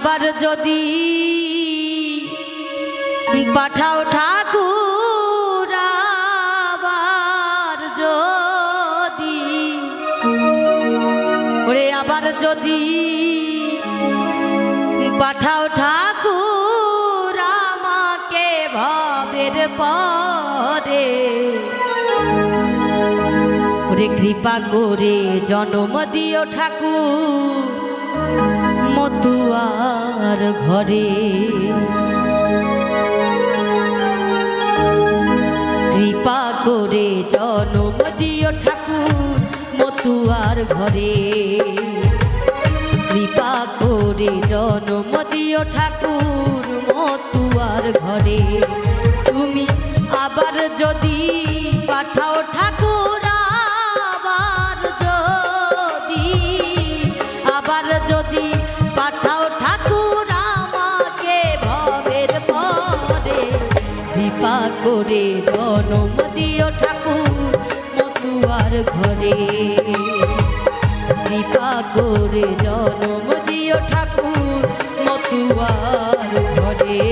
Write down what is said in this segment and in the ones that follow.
আবার যদি পাঠাও ঠাকুর আবার যদি ওরে আবার যদি পাঠাও ঠাকুর আমাকে ভাবের পরে ওরে কৃপা করে জন্ম দিও ঠাকুর মতুয়ার ঘরে কৃপা করে জন্ম দিও ঠাকুর মতুয়ার ঘরে কৃপা করে জন্ম দিও ঠাকুর মতুয়ার ঘরে তুমি আবার যদি পাঠাও ঠাকুর আবার যদি পাঠাও ঠাকুর আমাকে ভবের পরে কৃপা করে জন্ম দিও ঠাকুর মতুয়ার ঘরে কৃপা করে জন্ম দিও ঠাকুর মতুয়ার ঘরে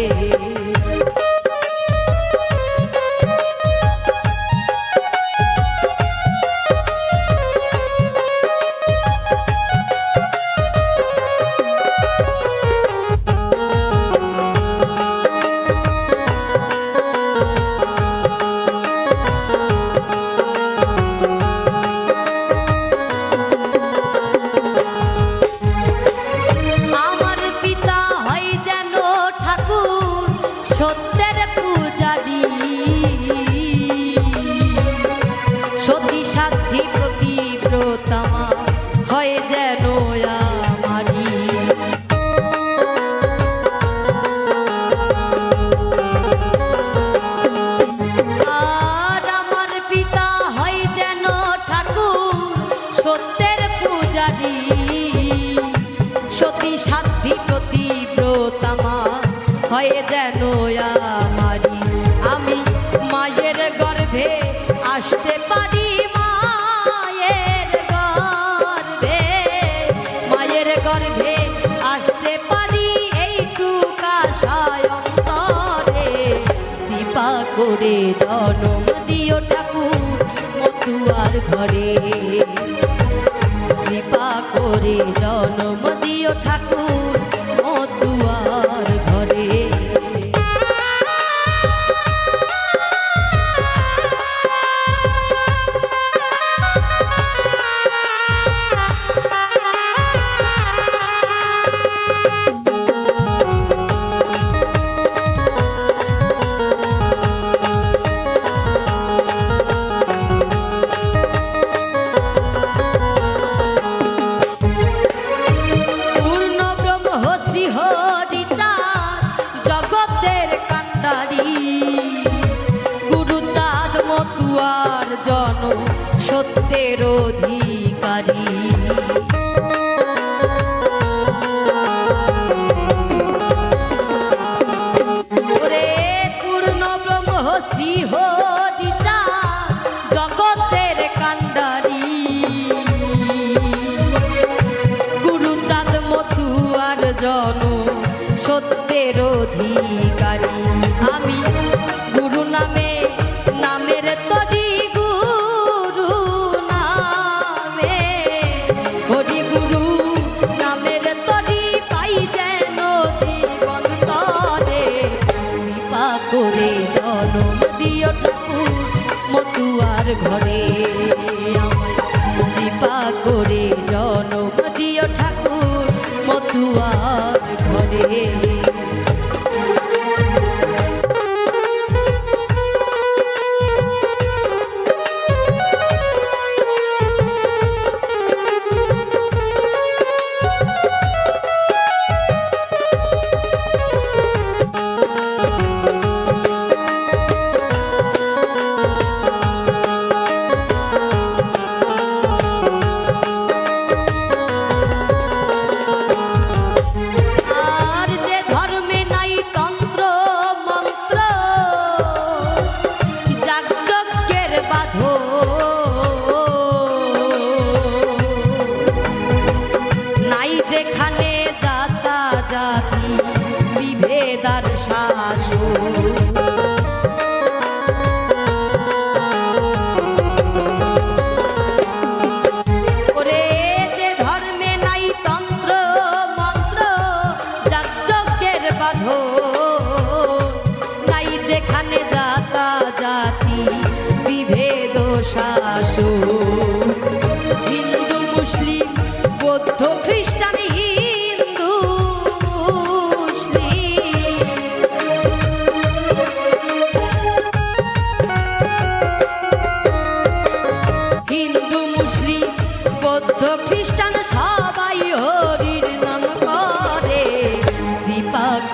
সত্যের পূজারি সতী সাধ্যি প্রতিব্রতমা হয় যেন আমারি আর আমার পিতা হয় যেন ঠাকুর সত্যের পূজারি সতী সাধ্যি প্রতিব্রতমা হয়ে যেন আমারি আমি মায়ের গর্ভে আসতে পারি মায়ের গর্ভে আসতে পারি এইটুকা সায়ন্তরে কৃপা করে জন্ম দিও ঠাকুর মতুয়ার ঘরে কৃপা করে জন্ম দিও ঠাকুর মতুয়ার ঘরে গুরুচাঁদ মতুয়ার জন সত্যের অধিকারী ওরে পূর্ণ ব্রহ্ম শ্রীহরিচাঁদ জগতের কাণ্ডারী গুরুচাঁদ মতুয়ার জন সত্যের অধিকারী আমি গুরু নামে নামের তরি গুরু নামে হরি গুরু নামের তরি পাই যেন জীবন তরে কৃপা করে জন্ম দিও ঠাকুর মতুয়ার ঘরে কৃপা করে জন্ম দিও ঠাকুর মতুয়ার ঘরে আর যে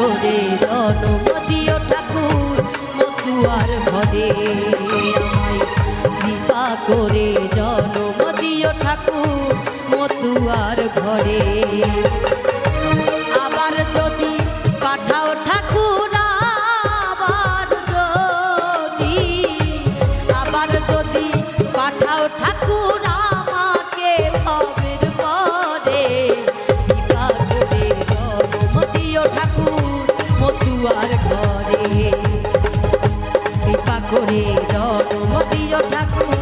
করে জনম দিও ঠাকুর মতুয়ার ঘরে আমায় কৃপা করে জনম দিও ঠাকুর মতুয়ার ঘরে আবার যদি পাঠাও ঠাকুর আবার যদি পাঠাও ঠাকুর আমাকে ভবের পরে কৃপা করে জনম দিও ঠাকুর মতুয়ার ঘরে কৃপা করে জনম দিও ঠাকুর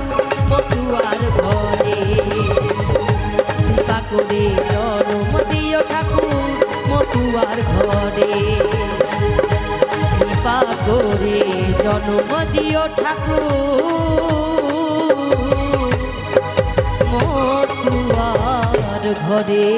মতুয়ার ঘরে কৃপা করে জনম দিও ঠাকুর মতুয়ার ঘরে কৃপা করে জনম দিও ঠাকুর মতুয়ার ঘরে।